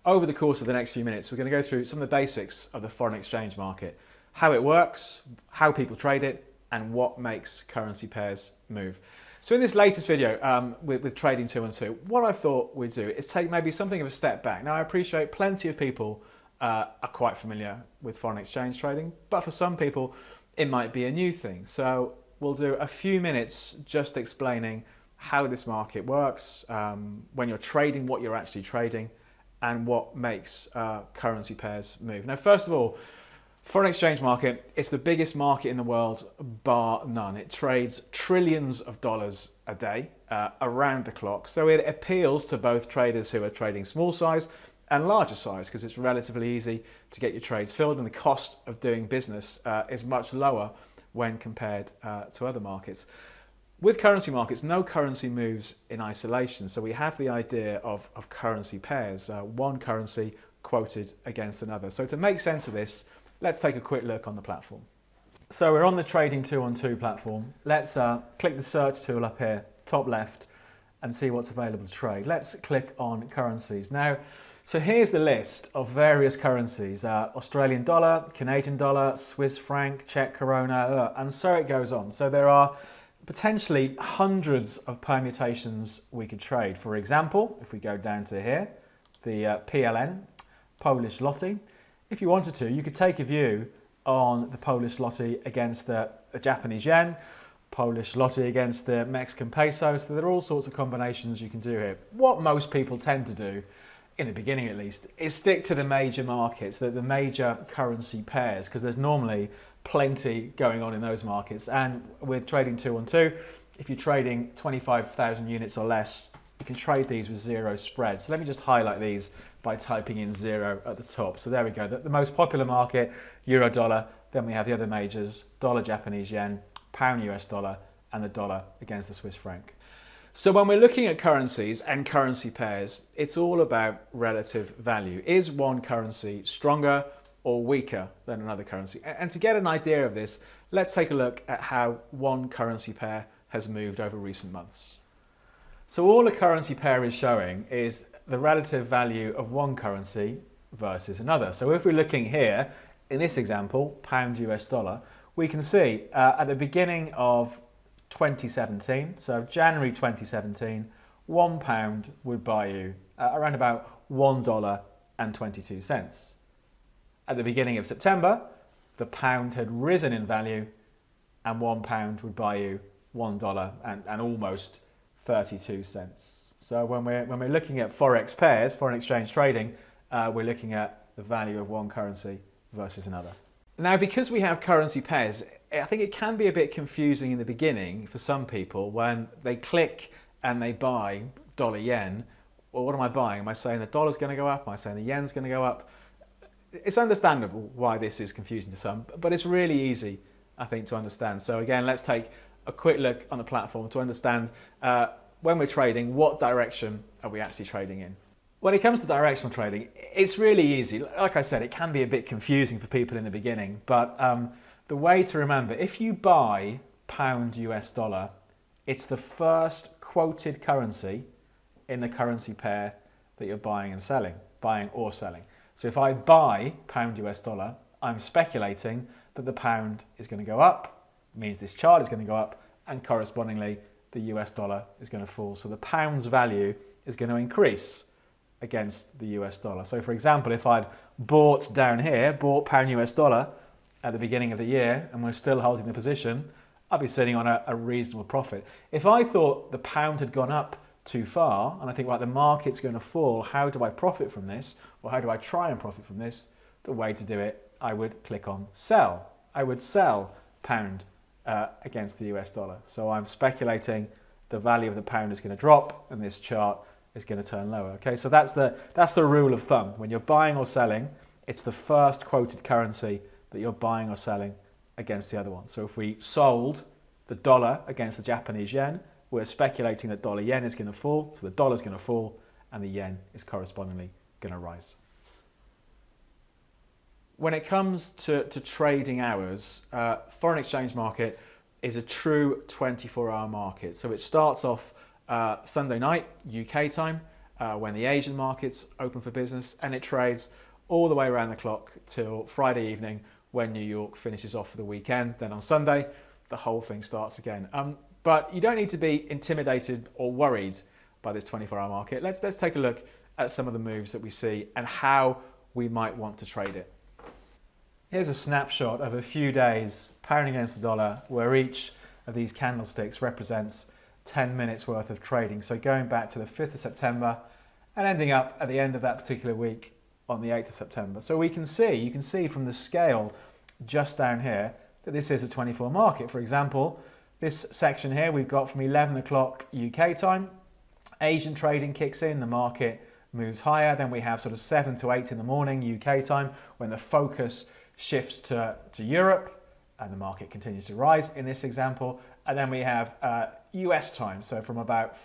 Over the course of the next few minutes, we're going to go through some of the basics of the foreign exchange market, how it works, how people trade it, and what makes currency pairs move. So in this latest video with Trading 212, what I thought we'd do is take maybe something of a step back. Now I appreciate plenty of people are quite familiar with foreign exchange trading, but for some people it might be a new thing. So we'll do a few minutes just explaining how this market works, when you're trading, what you're actually trading, and what makes currency pairs move. Now, first of all, foreign exchange market, it's the biggest market in the world, bar none. It trades trillions of dollars a day, around the clock. So it appeals to both traders who are trading small size and larger size, because it's relatively easy to get your trades filled, and the cost of doing business is much lower when compared to other markets. With currency markets, no currency moves in isolation. So we have the idea of currency pairs, one currency quoted against another. So to make sense of this, let's take a quick look on the platform. So we're on the Trading 212 platform. Let's click the search tool up here, top left, and see what's available to trade. Let's click on currencies. Now, so here's the list of various currencies, Australian dollar, Canadian dollar, Swiss franc, Czech koruna, and so it goes on. So there are potentially hundreds of permutations we could trade. For example, if we go down to here, the PLN, Polish zloty, if you wanted to, you could take a view on the Polish zloty against the Japanese yen, Polish zloty against the Mexican peso. So there are all sorts of combinations you can do here. What most people tend to do, in the beginning at least, is stick to the major markets, the major currency pairs, because there's normally plenty going on in those markets. And with Trading 212, if you're trading 25,000 units or less, you can trade these with zero spread. So let me just highlight these by typing in zero at the top. So there we go, the most popular market, euro dollar, then we have the other majors, dollar Japanese yen, pound US dollar, and the dollar against the Swiss franc. So when we're looking at currencies and currency pairs, it's all about relative value. Is one currency stronger or weaker than another currency? And to get an idea of this, let's take a look at how one currency pair has moved over recent months. So all a currency pair is showing is the relative value of one currency versus another. So if we're looking here, in this example, pound US dollar, we can see at the beginning of 2017, so January 2017, £1 would buy you around about $1.22. At the beginning of September, the pound had risen in value, and £1 would buy you $1 and almost 32 cents. So when we're looking at forex pairs, foreign exchange trading, we're looking at the value of one currency versus another. Now, because we have currency pairs, I think it can be a bit confusing in the beginning for some people when they click and they buy dollar yen. Well, what am I buying? Am I saying the dollar's going to go up? Am I saying the yen's going to go up? It's understandable why this is confusing to some, but it's really easy, I think, to understand. So again, let's take a quick look on the platform to understand when we're trading, what direction are we actually trading in? When it comes to directional trading, it's really easy. Like I said, it can be a bit confusing for people in the beginning, but the way to remember, if you buy pound US dollar, it's the first quoted currency in the currency pair that you're buying and selling, buying or selling. So if I buy pound US dollar, I'm speculating that the pound is going to go up, means this chart is going to go up, and correspondingly the US dollar is going to fall. So the pound's value is going to increase against the US dollar. So for example, if I'd bought down here, bought pound US dollar at the beginning of the year, and we're still holding the position, I'd be sitting on a reasonable profit. If I thought the pound had gone up too far, and I think, right, the market's going to fall, how do I profit from this? Or how do I try and profit from this? The way to do it, I would click on sell. I would sell pound against the US dollar. So I'm speculating the value of the pound is going to drop, and this chart is going to turn lower. Okay, so that's the rule of thumb. When you're buying or selling, it's the first quoted currency that you're buying or selling against the other one. So if we sold the dollar against the Japanese yen, we're speculating that dollar yen is going to fall, so the dollar is going to fall, and the yen is correspondingly going to rise. When it comes to trading hours, foreign exchange market is a true 24-hour market. So it starts off Sunday night, UK time, when the Asian markets open for business, and it trades all the way around the clock till Friday evening when New York finishes off for the weekend. Then on Sunday, the whole thing starts again. But you don't need to be intimidated or worried by this 24-hour market. Let's take a look at some of the moves that we see and how we might want to trade it. Here's a snapshot of a few days pound against the dollar, where each of these candlesticks represents 10 minutes worth of trading. So going back to the 5th of September and ending up at the end of that particular week on the 8th of September. So you can see from the scale just down here that this is a 24 market. For example, this section here we've got from 11 o'clock UK time, Asian trading kicks in, the market moves higher. Then we have sort of 7 to 8 in the morning UK time when the focus shifts to Europe and the market continues to rise in this example. And then we have US time, so from about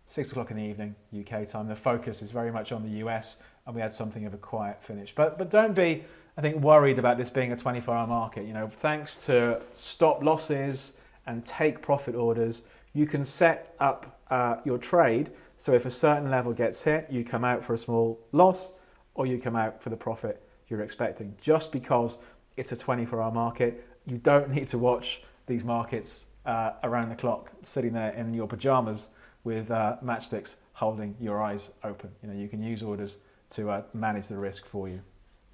6 o'clock in the evening UK time, the focus is very much on the US, and we had something of a quiet finish. But don't be, I think, worried about this being a 24-hour market. You know, thanks to stop losses and take profit orders, you can set up your trade. So if a certain level gets hit, you come out for a small loss or you come out for the profit you're expecting. Just because it's a 24-hour market, you don't need to watch these markets around the clock, sitting there in your pajamas with matchsticks holding your eyes open. You know, you can use orders to manage the risk for you.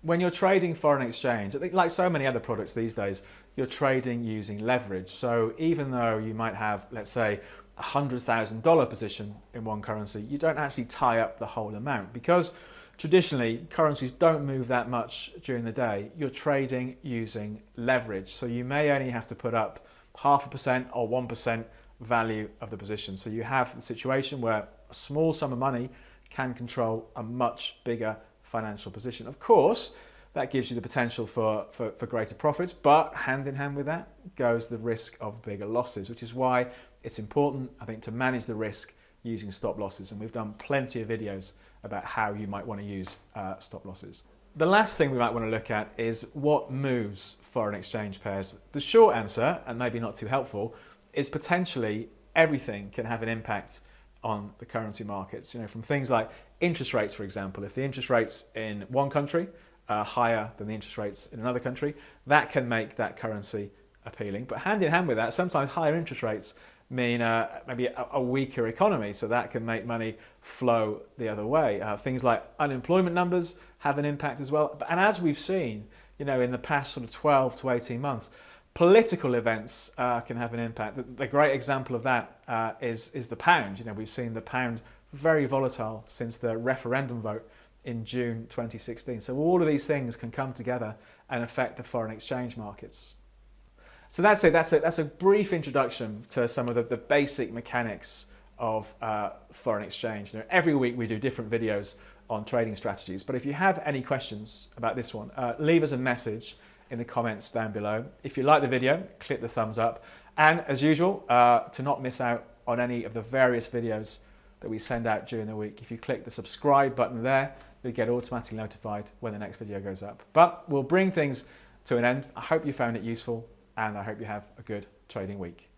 When you're trading foreign exchange, I think like so many other products these days, you're trading using leverage. So even though you might have, let's say, a $100,000 position in one currency, you don't actually tie up the whole amount, because traditionally currencies don't move that much during the day. You're trading using leverage. So you may only have to put up 0.5% or 1% value of the position. So you have the situation where a small sum of money can control a much bigger financial position. Of course, that gives you the potential for greater profits, but hand in hand with that goes the risk of bigger losses, which is why it's important, I think, to manage the risk using stop losses. And we've done plenty of videos about how you might want to use stop losses. The last thing we might want to look at is what moves foreign exchange pairs. The short answer, and maybe not too helpful, is potentially everything can have an impact on the currency markets. You know, from things like interest rates, for example. If the interest rates in one country are higher than the interest rates in another country, that can make that currency appealing. But hand in hand with that, sometimes higher interest rates mean maybe a weaker economy, so that can make money flow the other way. Things like unemployment numbers have an impact as well. And as we've seen, you know, in the past sort of 12 to 18 months, political events can have an impact. The great example of that is the pound. You know, we've seen the pound very volatile since the referendum vote in June 2016. So all of these things can come together and affect the foreign exchange markets. So that's it. That's a brief introduction to some of the basic mechanics of foreign exchange. You know, every week we do different videos on trading strategies. But if you have any questions about this one, leave us a message in the comments down below. If you like the video, click the thumbs up. And as usual, to not miss out on any of the various videos that we send out during the week, if you click the subscribe button there, you'll get automatically notified when the next video goes up. But we'll bring things to an end. I hope you found it useful, and I hope you have a good trading week.